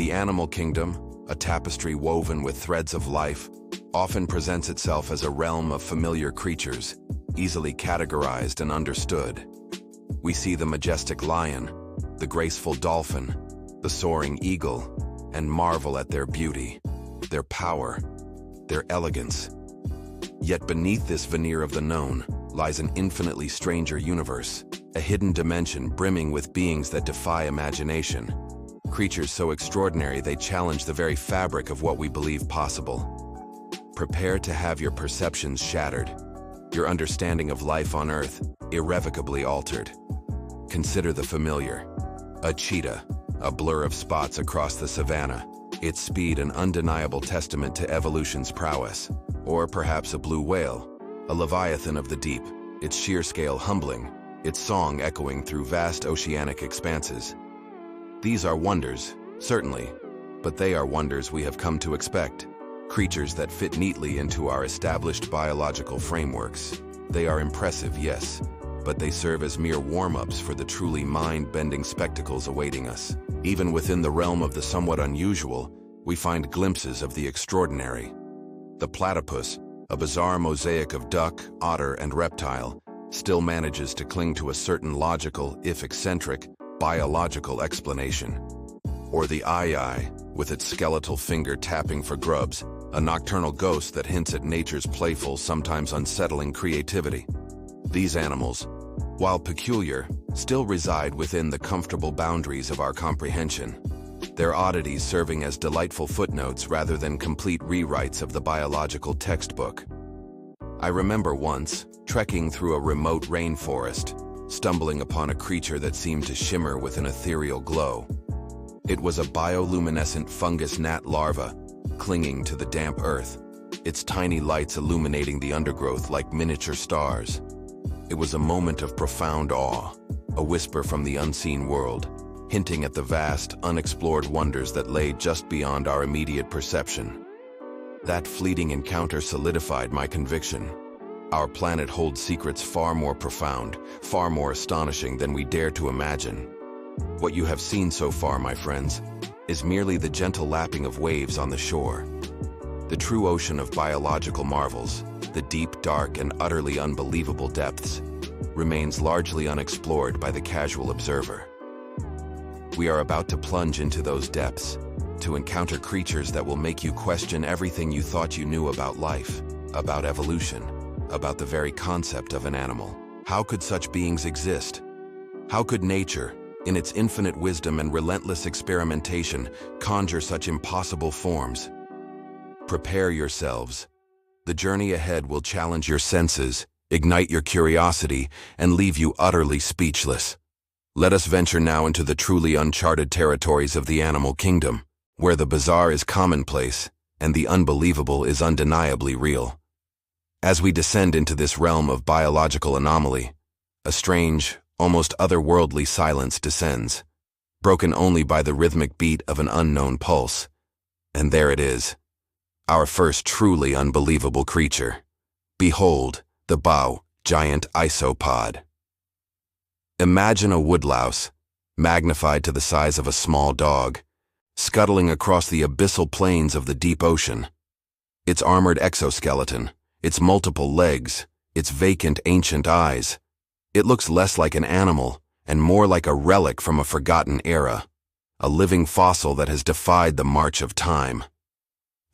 The animal kingdom, a tapestry woven with threads of life, often presents itself as a realm of familiar creatures, easily categorized and understood. We see the majestic lion, the graceful dolphin, the soaring eagle, and marvel at their beauty, their power, their elegance. Yet beneath this veneer of the known lies an infinitely stranger universe, a hidden dimension brimming with beings that defy imagination. Creatures so extraordinary they challenge the very fabric of what we believe possible. Prepare to have your perceptions shattered, your understanding of life on Earth irrevocably altered. Consider the familiar. A cheetah, a blur of spots across the savannah, its speed an undeniable testament to evolution's prowess. Or perhaps a blue whale, a leviathan of the deep, its sheer scale humbling, its song echoing through vast oceanic expanses. These are wonders, certainly, but they are wonders we have come to expect, creatures that fit neatly into our established biological frameworks. They are impressive, yes, but they serve as mere warm-ups for the truly mind-bending spectacles awaiting us. Even within the realm of the somewhat unusual, we find glimpses of the extraordinary. The platypus, a bizarre mosaic of duck, otter, and reptile, still manages to cling to a certain logical, if eccentric, biological explanation. Or the aye, with its skeletal finger tapping for grubs, a nocturnal ghost that hints at nature's playful, sometimes unsettling creativity. These animals, while peculiar, still reside within the comfortable boundaries of our comprehension, their oddities serving as delightful footnotes rather than complete rewrites of the biological textbook. I remember once, trekking through a remote rainforest, stumbling upon a creature that seemed to shimmer with an ethereal glow. It was a bioluminescent fungus gnat larva, clinging to the damp earth, its tiny lights illuminating the undergrowth like miniature stars. It was a moment of profound awe, a whisper from the unseen world, hinting at the vast, unexplored wonders that lay just beyond our immediate perception. That fleeting encounter solidified my conviction. Our planet holds secrets far more profound, far more astonishing than we dare to imagine. What you have seen so far, my friends, is merely the gentle lapping of waves on the shore. The true ocean of biological marvels, the deep, dark, and utterly unbelievable depths, remains largely unexplored by the casual observer. We are about to plunge into those depths, to encounter creatures that will make you question everything you thought you knew about life, about evolution, about the very concept of an animal. How could such beings exist? How could nature, in its infinite wisdom and relentless experimentation, conjure such impossible forms? Prepare yourselves. The journey ahead will challenge your senses, ignite your curiosity, and leave you utterly speechless. Let us venture now into the truly uncharted territories of the animal kingdom, where the bizarre is commonplace and the unbelievable is undeniably real. As we descend into this realm of biological anomaly, a strange, almost otherworldly silence descends, broken only by the rhythmic beat of an unknown pulse. And there it is, our first truly unbelievable creature. Behold, the giant isopod. Imagine a woodlouse, magnified to the size of a small dog, scuttling across the abyssal plains of the deep ocean. Its armored exoskeleton, its multiple legs, its vacant ancient eyes. It looks less like an animal and more like a relic from a forgotten era, a living fossil that has defied the march of time.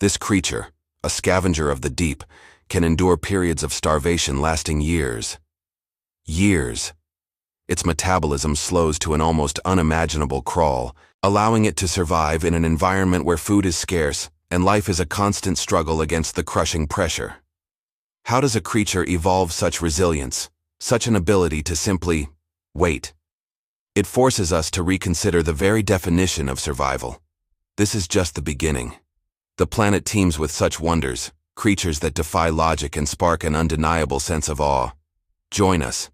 This creature, a scavenger of the deep, can endure periods of starvation lasting years. Years. Its metabolism slows to an almost unimaginable crawl, allowing it to survive in an environment where food is scarce and life is a constant struggle against the crushing pressure. How does a creature evolve such resilience, such an ability to simply wait? It forces us to reconsider the very definition of survival. This is just the beginning. The planet teems with such wonders, creatures that defy logic and spark an undeniable sense of awe. Join us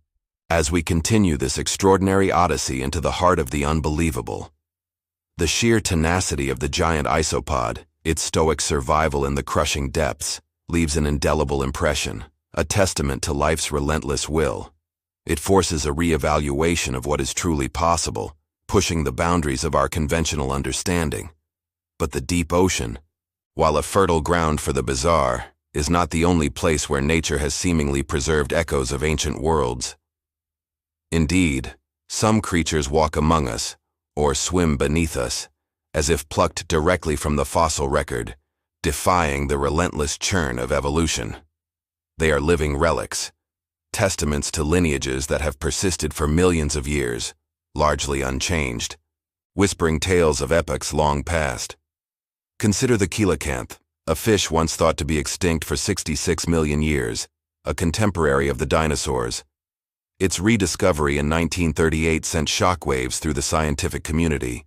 as we continue this extraordinary odyssey into the heart of the unbelievable. The sheer tenacity of the giant isopod, its stoic survival in the crushing depths, leaves an indelible impression, a testament to life's relentless will. It forces a re-evaluation of what is truly possible, pushing the boundaries of our conventional understanding. But the deep ocean, while a fertile ground for the bizarre, is not the only place where nature has seemingly preserved echoes of ancient worlds. Indeed, some creatures walk among us, or swim beneath us, as if plucked directly from the fossil record, defying the relentless churn of evolution. They are living relics, testaments to lineages that have persisted for millions of years, largely unchanged, whispering tales of epochs long past. Consider the coelacanth, a fish once thought to be extinct for 66 million years, a contemporary of the dinosaurs. Its rediscovery in 1938 sent shockwaves through the scientific community.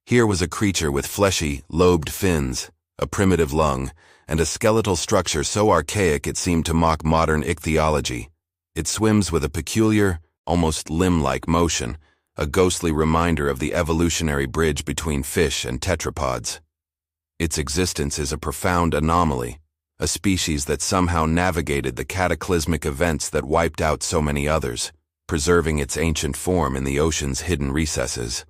Here was a creature with fleshy, lobed fins, a primitive lung, and a skeletal structure so archaic it seemed to mock modern ichthyology. It swims with a peculiar, almost limb-like motion, a ghostly reminder of the evolutionary bridge between fish and tetrapods. Its existence is a profound anomaly, a species that somehow navigated the cataclysmic events that wiped out so many others, preserving its ancient form in the ocean's hidden recesses.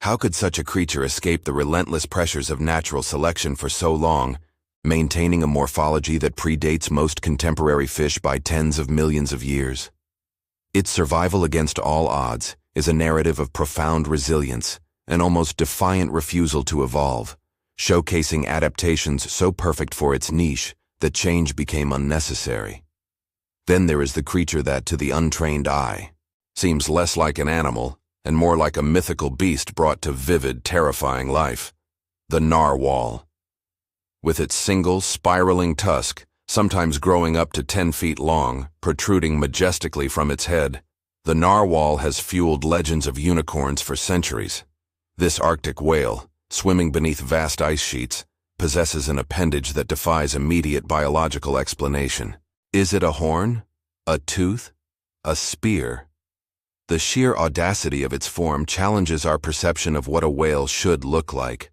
How could such a creature escape the relentless pressures of natural selection for so long, maintaining a morphology that predates most contemporary fish by tens of millions of years? Its survival against all odds is a narrative of profound resilience, an almost defiant refusal to evolve, showcasing adaptations so perfect for its niche that change became unnecessary. Then there is the creature that, to the untrained eye, seems less like an animal and more like a mythical beast brought to vivid, terrifying life: the narwhal. With its single, spiraling tusk, sometimes growing up to 10 feet long, protruding majestically from its head, the narwhal has fueled legends of unicorns for centuries. This Arctic whale, swimming beneath vast ice sheets, possesses an appendage that defies immediate biological explanation. Is it a horn? A tooth? A spear? The sheer audacity of its form challenges our perception of what a whale should look like.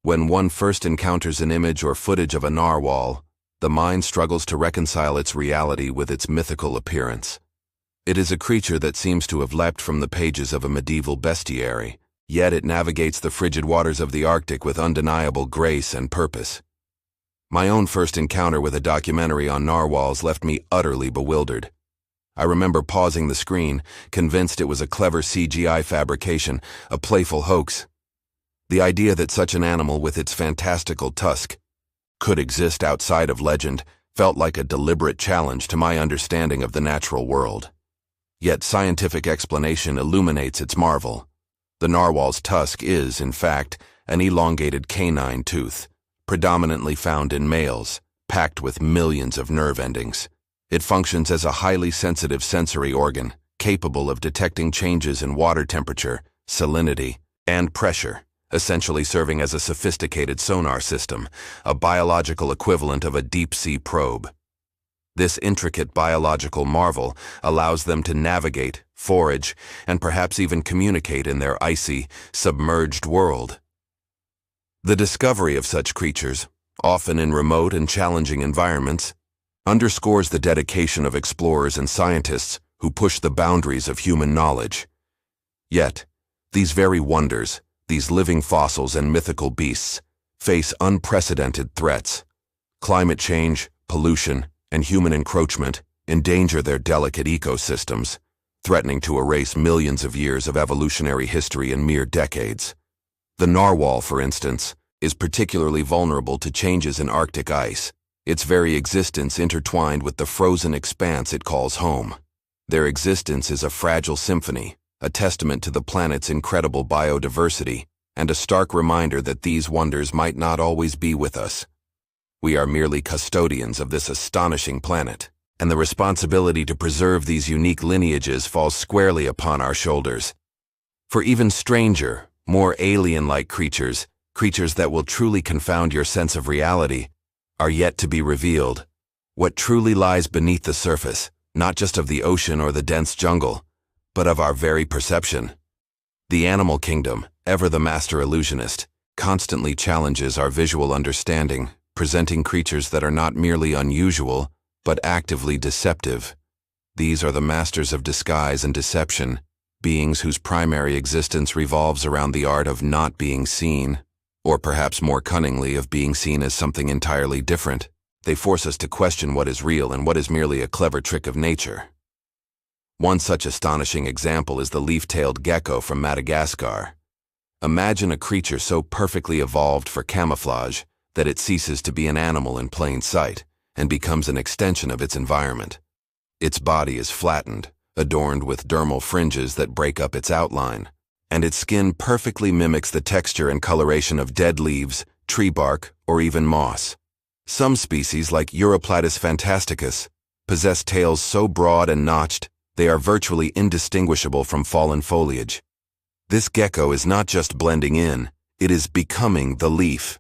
When one first encounters an image or footage of a narwhal, the mind struggles to reconcile its reality with its mythical appearance. It is a creature that seems to have leapt from the pages of a medieval bestiary, yet it navigates the frigid waters of the Arctic with undeniable grace and purpose. My own first encounter with a documentary on narwhals left me utterly bewildered. I remember pausing the screen, convinced it was a clever CGI fabrication, a playful hoax. The idea that such an animal with its fantastical tusk could exist outside of legend felt like a deliberate challenge to my understanding of the natural world. Yet scientific explanation illuminates its marvel. The narwhal's tusk is, in fact, an elongated canine tooth, predominantly found in males, packed with millions of nerve endings. It functions as a highly sensitive sensory organ, capable of detecting changes in water temperature, salinity, and pressure, essentially serving as a sophisticated sonar system, a biological equivalent of a deep-sea probe. This intricate biological marvel allows them to navigate, forage, and perhaps even communicate in their icy, submerged world. The discovery of such creatures, often in remote and challenging environments, underscores the dedication of explorers and scientists who push the boundaries of human knowledge. Yet, these very wonders, these living fossils and mythical beasts, face unprecedented threats. Climate change, pollution, and human encroachment endanger their delicate ecosystems, threatening to erase millions of years of evolutionary history in mere decades. The narwhal, for instance, is particularly vulnerable to changes in Arctic ice, its very existence intertwined with the frozen expanse it calls home. Their existence is a fragile symphony, a testament to the planet's incredible biodiversity, and a stark reminder that these wonders might not always be with us. We are merely custodians of this astonishing planet, and the responsibility to preserve these unique lineages falls squarely upon our shoulders. For even stranger, more alien-like creatures that will truly confound your sense of reality, are yet to be revealed. What truly lies beneath the surface, not just of the ocean or the dense jungle, but of our very perception. The animal kingdom, ever the master illusionist, constantly challenges our visual understanding, presenting creatures that are not merely unusual, but actively deceptive. These are the masters of disguise and deception, beings whose primary existence revolves around the art of not being seen. or perhaps more cunningly of being seen as something entirely different. They force us to question what is real and what is merely a clever trick of nature. One such astonishing example is the leaf-tailed gecko from Madagascar. Imagine a creature so perfectly evolved for camouflage that it ceases to be an animal in plain sight and becomes an extension of its environment. Its body is flattened, adorned with dermal fringes that break up its outline, and its skin perfectly mimics the texture and coloration of dead leaves, tree bark, or even moss. Some species, like Uroplatus fantasticus, possess tails so broad and notched they are virtually indistinguishable from fallen foliage. This gecko is not just blending in, it is becoming the leaf.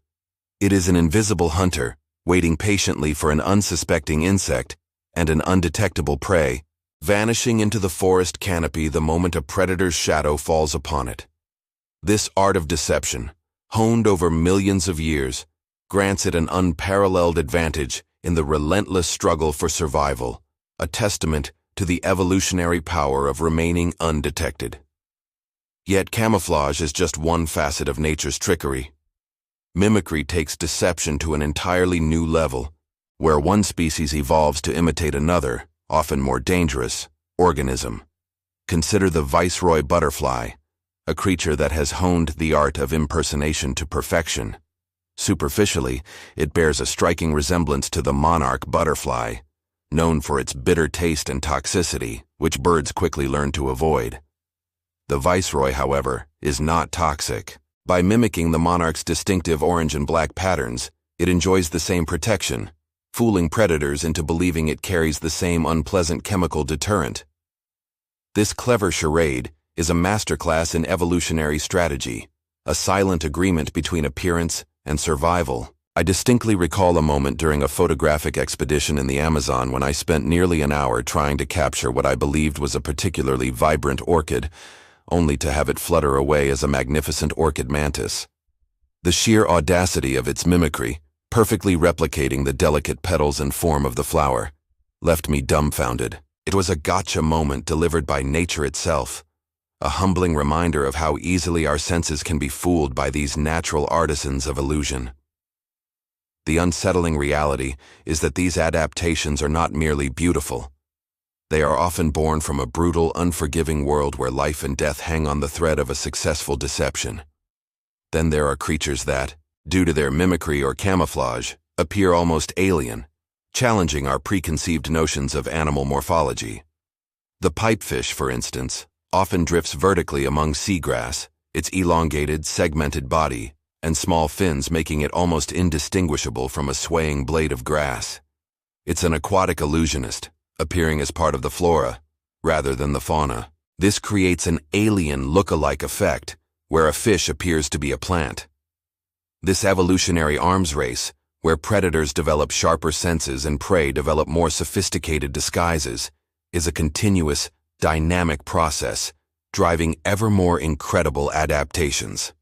It is an invisible hunter, waiting patiently for an unsuspecting insect and an undetectable prey, vanishing into the forest canopy the moment a predator's shadow falls upon it. This art of deception, honed over millions of years, grants it an unparalleled advantage in the relentless struggle for survival, a testament to the evolutionary power of remaining undetected. Yet camouflage is just one facet of nature's trickery. Mimicry takes deception to an entirely new level, where one species evolves to imitate another, often more dangerous, organism. Consider the viceroy butterfly, a creature that has honed the art of impersonation to perfection. Superficially, it bears a striking resemblance to the monarch butterfly, known for its bitter taste and toxicity, which birds quickly learn to avoid. The viceroy, however, is not toxic. By mimicking the monarch's distinctive orange and black patterns, it enjoys the same protection, fooling predators into believing it carries the same unpleasant chemical deterrent. This clever charade is a masterclass in evolutionary strategy, a silent agreement between appearance and survival. I distinctly recall a moment during a photographic expedition in the Amazon when I spent nearly an hour trying to capture what I believed was a particularly vibrant orchid, only to have it flutter away as a magnificent orchid mantis. The sheer audacity of its mimicry, perfectly replicating the delicate petals and form of the flower, left me dumbfounded. It was a gotcha moment delivered by nature itself, a humbling reminder of how easily our senses can be fooled by these natural artisans of illusion. The unsettling reality is that these adaptations are not merely beautiful. They are often born from a brutal, unforgiving world where life and death hang on the thread of a successful deception. Then there are creatures that, due to their mimicry or camouflage, appear almost alien, challenging our preconceived notions of animal morphology. The pipefish, for instance, often drifts vertically among seagrass, its elongated, segmented body and small fins making it almost indistinguishable from a swaying blade of grass. It's an aquatic illusionist, appearing as part of the flora, rather than the fauna. This creates an alien look-alike effect, where a fish appears to be a plant. This evolutionary arms race, where predators develop sharper senses and prey develop more sophisticated disguises, is a continuous, dynamic process, driving ever more incredible adaptations.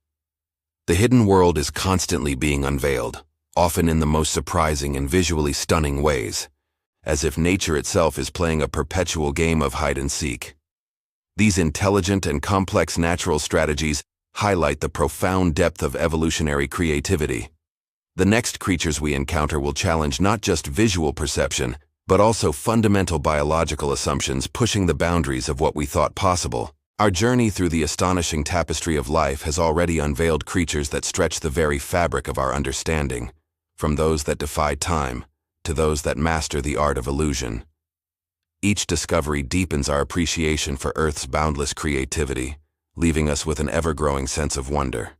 The hidden world is constantly being unveiled, often in the most surprising and visually stunning ways, as if nature itself is playing a perpetual game of hide-and-seek. These intelligent and complex natural strategies highlight the profound depth of evolutionary creativity. The next creatures we encounter will challenge not just visual perception, but also fundamental biological assumptions pushing the boundaries of what we thought possible. Our journey through the astonishing tapestry of life has already unveiled creatures that stretch the very fabric of our understanding, from those that defy time to those that master the art of illusion. Each discovery deepens our appreciation for Earth's boundless creativity, leaving us with an ever-growing sense of wonder.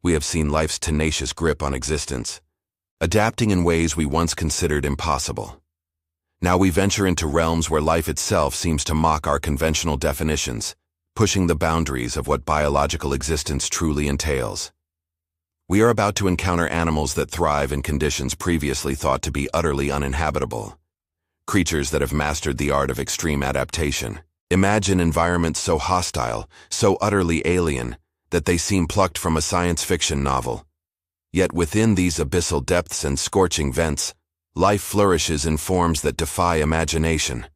We have seen life's tenacious grip on existence, adapting in ways we once considered impossible. Now we venture into realms where life itself seems to mock our conventional definitions, pushing the boundaries of what biological existence truly entails. We are about to encounter animals that thrive in conditions previously thought to be utterly uninhabitable. Creatures that have mastered the art of extreme adaptation. Imagine environments so hostile, so utterly alien, that they seem plucked from a science fiction novel. Yet within these abyssal depths and scorching vents, life flourishes in forms that defy imagination.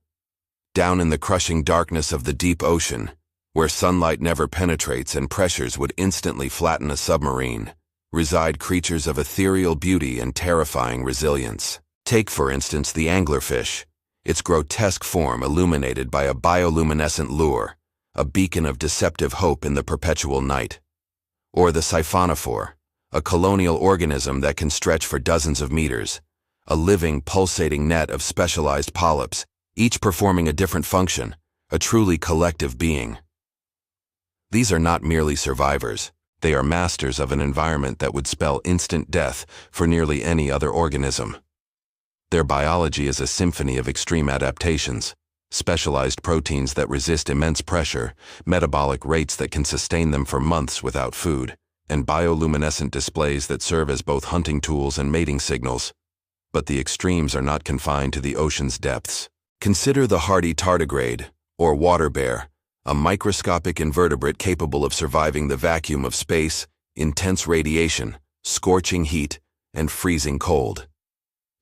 Down in the crushing darkness of the deep ocean, where sunlight never penetrates and pressures would instantly flatten a submarine, reside creatures of ethereal beauty and terrifying resilience. Take, for instance, the anglerfish, its grotesque form illuminated by a bioluminescent lure, a beacon of deceptive hope in the perpetual night. Or the siphonophore, a colonial organism that can stretch for dozens of meters, a living, pulsating net of specialized polyps, each performing a different function, a truly collective being. These are not merely survivors. They are masters of an environment that would spell instant death for nearly any other organism. Their biology is a symphony of extreme adaptations, specialized proteins that resist immense pressure, metabolic rates that can sustain them for months without food, and bioluminescent displays that serve as both hunting tools and mating signals. But the extremes are not confined to the ocean's depths. Consider the hardy tardigrade, or water bear, a microscopic invertebrate capable of surviving the vacuum of space, intense radiation, scorching heat, and freezing cold.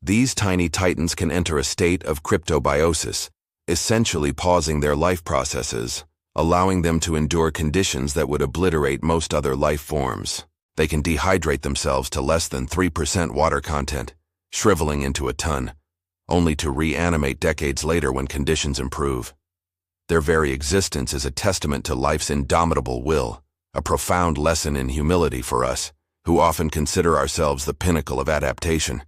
These tiny titans can enter a state of cryptobiosis, essentially pausing their life processes, allowing them to endure conditions that would obliterate most other life forms. They can dehydrate themselves to less than 3% water content, shriveling into a ton, only to reanimate decades later when conditions improve. Their very existence is a testament to life's indomitable will, a profound lesson in humility for us, who often consider ourselves the pinnacle of adaptation.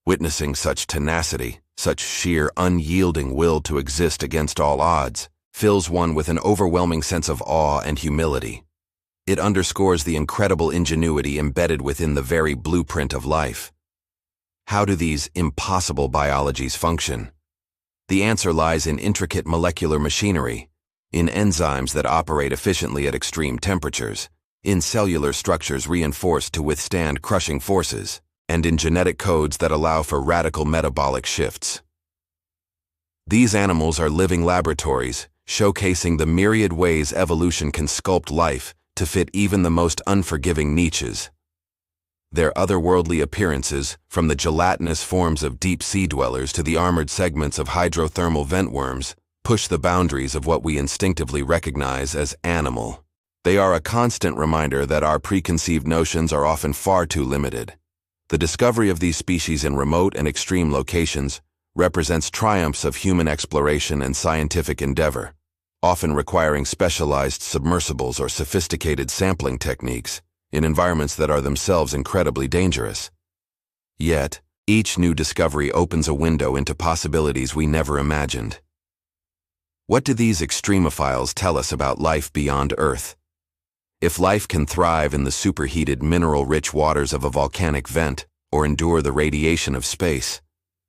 Witnessing such tenacity, such sheer unyielding will to exist against all odds, fills one with an overwhelming sense of awe and humility. It underscores the incredible ingenuity embedded within the very blueprint of life. How do these impossible biologies function? The answer lies in intricate molecular machinery, in enzymes that operate efficiently at extreme temperatures, in cellular structures reinforced to withstand crushing forces, and in genetic codes that allow for radical metabolic shifts. These animals are living laboratories, showcasing the myriad ways evolution can sculpt life to fit even the most unforgiving niches. Their otherworldly appearances, from the gelatinous forms of deep-sea dwellers to the armored segments of hydrothermal vent worms, push the boundaries of what we instinctively recognize as animal. They are a constant reminder that our preconceived notions are often far too limited. The discovery of these species in remote and extreme locations represents triumphs of human exploration and scientific endeavor, often requiring specialized submersibles or sophisticated sampling techniques in environments that are themselves incredibly dangerous. Yet, each new discovery opens a window into possibilities we never imagined. What do these extremophiles tell us about life beyond Earth? If life can thrive in the superheated mineral-rich waters of a volcanic vent or endure the radiation of space,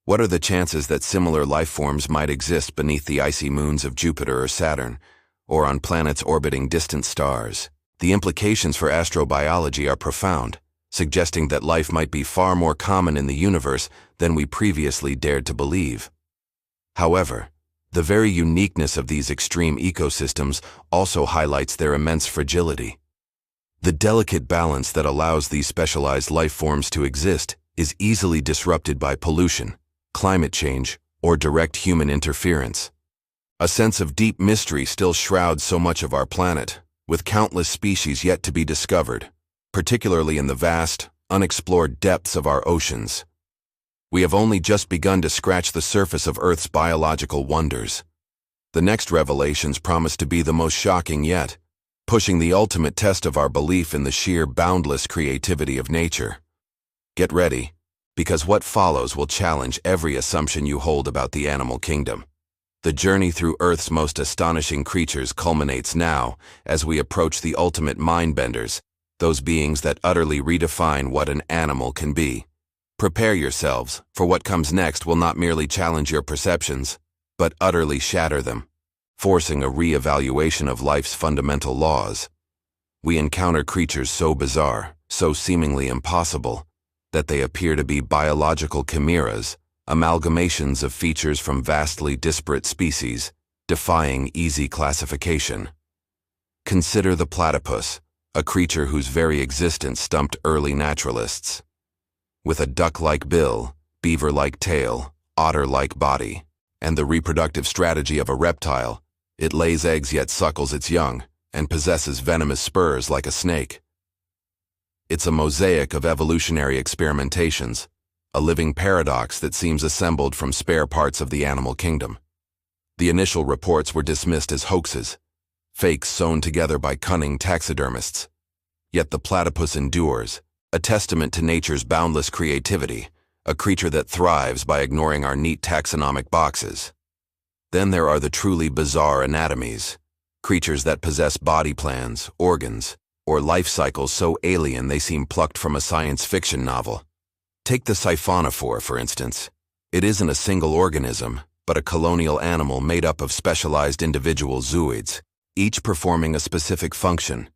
what are the chances that similar life forms might exist beneath the icy moons of Jupiter or Saturn, or on planets orbiting distant stars? The implications for astrobiology are profound, suggesting that life might be far more common in the universe than we previously dared to believe. However, the very uniqueness of these extreme ecosystems also highlights their immense fragility. The delicate balance that allows these specialized life forms to exist is easily disrupted by pollution, climate change, or direct human interference. A sense of deep mystery still shrouds so much of our planet, with countless species yet to be discovered, particularly in the vast, unexplored depths of our oceans. We have only just begun to scratch the surface of Earth's biological wonders. The next revelations promise to be the most shocking yet, pushing the ultimate test of our belief in the sheer boundless creativity of nature. Get ready, because what follows will challenge every assumption you hold about the animal kingdom. The journey through Earth's most astonishing creatures culminates now as we approach the ultimate mind-benders, those beings that utterly redefine what an animal can be. Prepare yourselves, for what comes next will not merely challenge your perceptions, but utterly shatter them, forcing a re-evaluation of life's fundamental laws. We encounter creatures so bizarre, so seemingly impossible, that they appear to be biological chimeras, amalgamations of features from vastly disparate species, defying easy classification. Consider the platypus, a creature whose very existence stumped early naturalists. With a duck-like bill, beaver-like tail, otter-like body, and the reproductive strategy of a reptile, it lays eggs yet suckles its young, and possesses venomous spurs like a snake. It's a mosaic of evolutionary experimentations, a living paradox that seems assembled from spare parts of the animal kingdom. The initial reports were dismissed as hoaxes, fakes sewn together by cunning taxidermists. Yet the platypus endures, a testament to nature's boundless creativity, a creature that thrives by ignoring our neat taxonomic boxes. Then there are the truly bizarre anatomies, creatures that possess body plans, organs, or life cycles so alien they seem plucked from a science fiction novel. Take the siphonophore, for instance. It isn't a single organism, but a colonial animal made up of specialized individual zooids, each performing a specific function,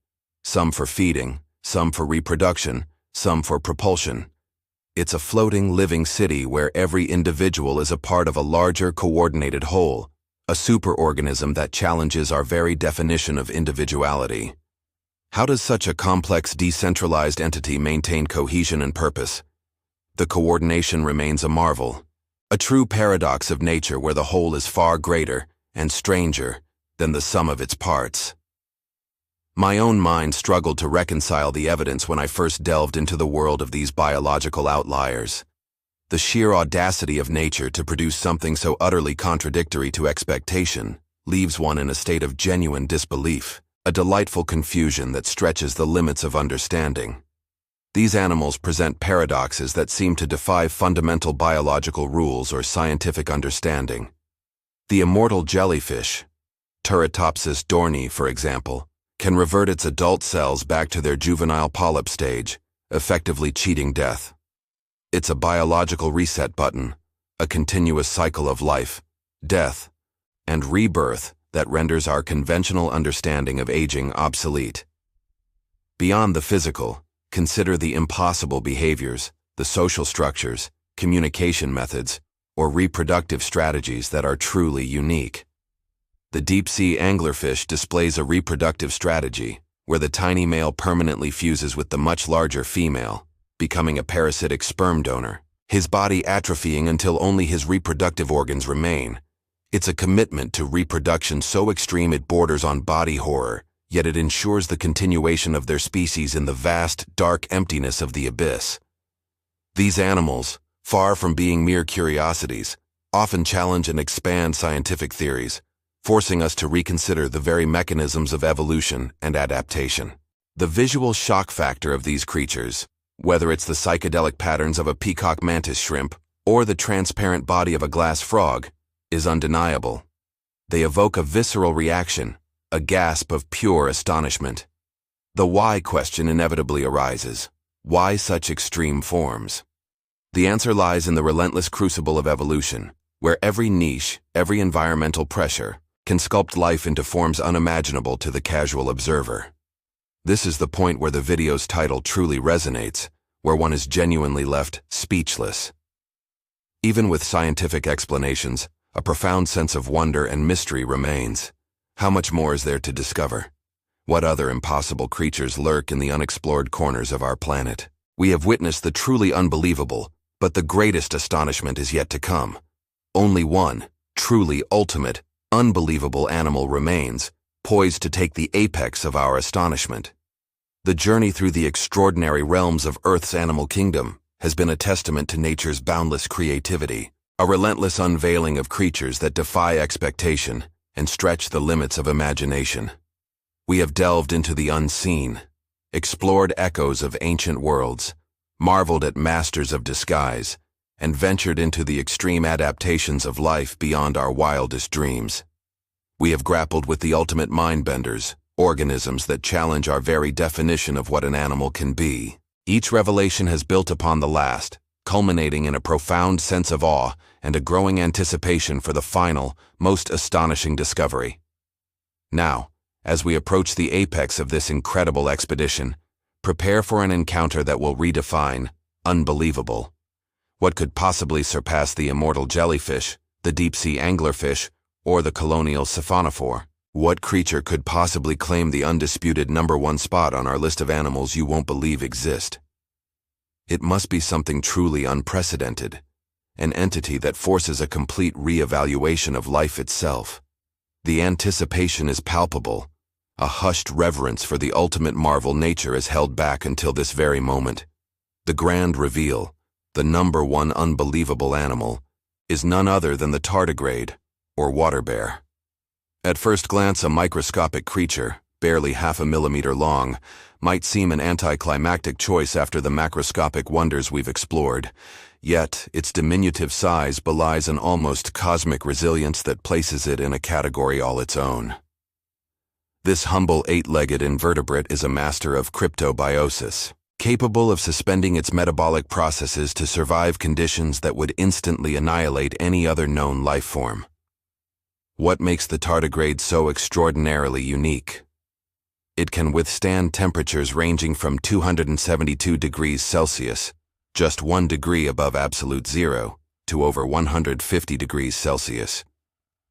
some for feeding, some for reproduction, some for propulsion. It's a floating, living city where every individual is a part of a larger, coordinated whole, a superorganism that challenges our very definition of individuality. How does such a complex, decentralized entity maintain cohesion and purpose? The coordination remains a marvel, a true paradox of nature where the whole is far greater and stranger than the sum of its parts. My own mind struggled to reconcile the evidence when I first delved into the world of these biological outliers. The sheer audacity of nature to produce something so utterly contradictory to expectation leaves one in a state of genuine disbelief, a delightful confusion that stretches the limits of understanding. These animals present paradoxes that seem to defy fundamental biological rules or scientific understanding. The immortal jellyfish, Turritopsis dohrnii, for example, can revert its adult cells back to their juvenile polyp stage, effectively cheating death. It's a biological reset button, a continuous cycle of life, death, and rebirth that renders our conventional understanding of aging obsolete. Beyond the physical, consider the impossible behaviors, the social structures, communication methods, or reproductive strategies that are truly unique. The deep-sea anglerfish displays a reproductive strategy where the tiny male permanently fuses with the much larger female, becoming a parasitic sperm donor, his body atrophying until only his reproductive organs remain. It's a commitment to reproduction so extreme it borders on body horror, yet it ensures the continuation of their species in the vast, dark emptiness of the abyss. These animals, far from being mere curiosities, often challenge and expand scientific theories, forcing us to reconsider the very mechanisms of evolution and adaptation. The visual shock factor of these creatures, whether it's the psychedelic patterns of a peacock mantis shrimp or the transparent body of a glass frog, is undeniable. They evoke a visceral reaction, a gasp of pure astonishment. The why question inevitably arises. Why such extreme forms? The answer lies in the relentless crucible of evolution, where every niche, every environmental pressure, can sculpt life into forms unimaginable to the casual observer. This is the point where the video's title truly resonates, where one is genuinely left speechless. Even with scientific explanations, a profound sense of wonder and mystery remains. How much more is there to discover? What other impossible creatures lurk in the unexplored corners of our planet? We have witnessed the truly unbelievable, but the greatest astonishment is yet to come. Only one, truly ultimate, unbelievable animal remains, poised to take the apex of our astonishment. The journey through the extraordinary realms of Earth's animal kingdom has been a testament to nature's boundless creativity, a relentless unveiling of creatures that defy expectation and stretch the limits of imagination. We have delved into the unseen, explored echoes of ancient worlds, marveled at masters of disguise, and ventured into the extreme adaptations of life beyond our wildest dreams. We have grappled with the ultimate mind-benders, organisms that challenge our very definition of what an animal can be. Each revelation has built upon the last, culminating in a profound sense of awe and a growing anticipation for the final, most astonishing discovery. Now, as we approach the apex of this incredible expedition, prepare for an encounter that will redefine unbelievable. What could possibly surpass the immortal jellyfish, the deep-sea anglerfish, or the colonial siphonophore? What creature could possibly claim the undisputed #1 spot on our list of animals you won't believe exist? It must be something truly unprecedented, an entity that forces a complete re-evaluation of life itself. The anticipation is palpable, a hushed reverence for the ultimate marvel nature has held back until this very moment. The grand reveal, the number one unbelievable animal, is none other than the tardigrade, or water bear. At first glance, a microscopic creature, barely half a millimeter long, might seem an anticlimactic choice after the macroscopic wonders we've explored, yet its diminutive size belies an almost cosmic resilience that places it in a category all its own. This humble eight-legged invertebrate is a master of cryptobiosis, capable of suspending its metabolic processes to survive conditions that would instantly annihilate any other known life form. What makes the tardigrade so extraordinarily unique? It can withstand temperatures ranging from 272 degrees Celsius, just 1 degree above absolute zero, to over 150 degrees Celsius.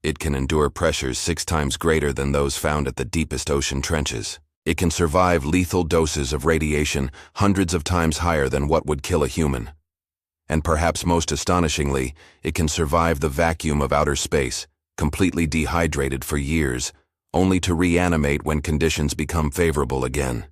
It can endure pressures 6 times greater than those found at the deepest ocean trenches. It can survive lethal doses of radiation hundreds of times higher than what would kill a human. And perhaps most astonishingly, it can survive the vacuum of outer space, completely dehydrated for years, only to reanimate when conditions become favorable again.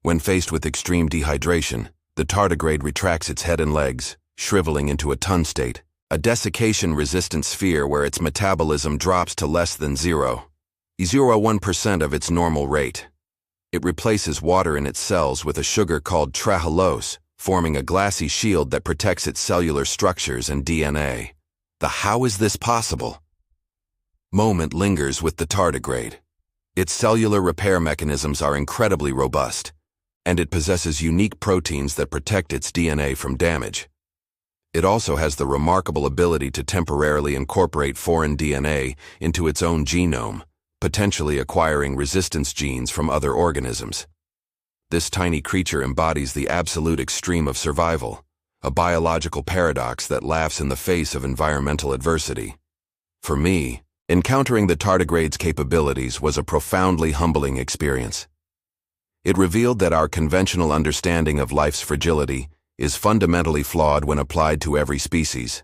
When faced with extreme dehydration, the tardigrade retracts its head and legs, shriveling into a tun state, a desiccation-resistant sphere where its metabolism drops to less than 0.01% of its normal rate. It replaces water in its cells with a sugar called trehalose, forming a glassy shield that protects its cellular structures and DNA. The how is this possible? Moment lingers with the tardigrade. Its cellular repair mechanisms are incredibly robust, and it possesses unique proteins that protect its DNA from damage. It also has the remarkable ability to temporarily incorporate foreign DNA into its own genome, potentially acquiring resistance genes from other organisms. This tiny creature embodies the absolute extreme of survival, a biological paradox that laughs in the face of environmental adversity. For me, encountering the tardigrade's capabilities was a profoundly humbling experience. It revealed that our conventional understanding of life's fragility is fundamentally flawed when applied to every species.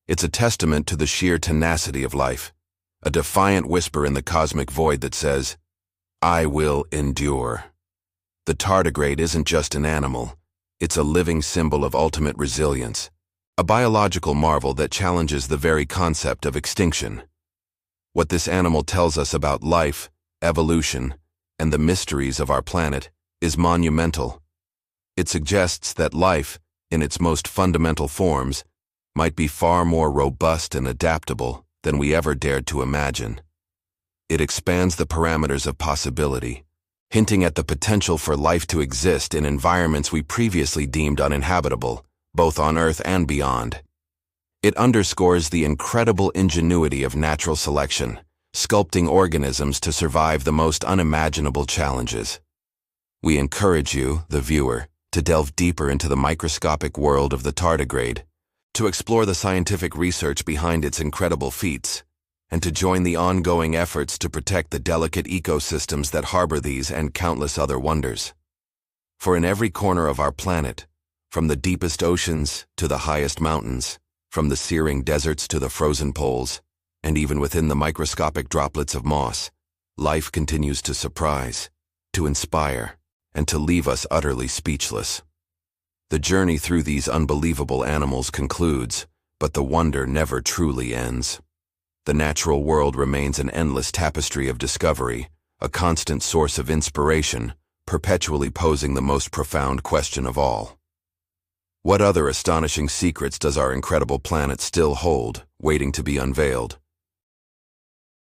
It's a testament to the sheer tenacity of life, a defiant whisper in the cosmic void that says, "I will endure." The tardigrade isn't just an animal, it's a living symbol of ultimate resilience, a biological marvel that challenges the very concept of extinction. What this animal tells us about life, evolution, and the mysteries of our planet is monumental. It suggests that life, in its most fundamental forms, might be far more robust and adaptable than we ever dared to imagine. It expands the parameters of possibility, hinting at the potential for life to exist in environments we previously deemed uninhabitable, both on Earth and beyond. It underscores the incredible ingenuity of natural selection, sculpting organisms to survive the most unimaginable challenges. We encourage you, the viewer, to delve deeper into the microscopic world of the tardigrade, to explore the scientific research behind its incredible feats, and to join the ongoing efforts to protect the delicate ecosystems that harbor these and countless other wonders. For in every corner of our planet, from the deepest oceans to the highest mountains, from the searing deserts to the frozen poles, and even within the microscopic droplets of moss, life continues to surprise, to inspire, and to leave us utterly speechless. The journey through these unbelievable animals concludes, but the wonder never truly ends. The natural world remains an endless tapestry of discovery, a constant source of inspiration, perpetually posing the most profound question of all. What other astonishing secrets does our incredible planet still hold, waiting to be unveiled?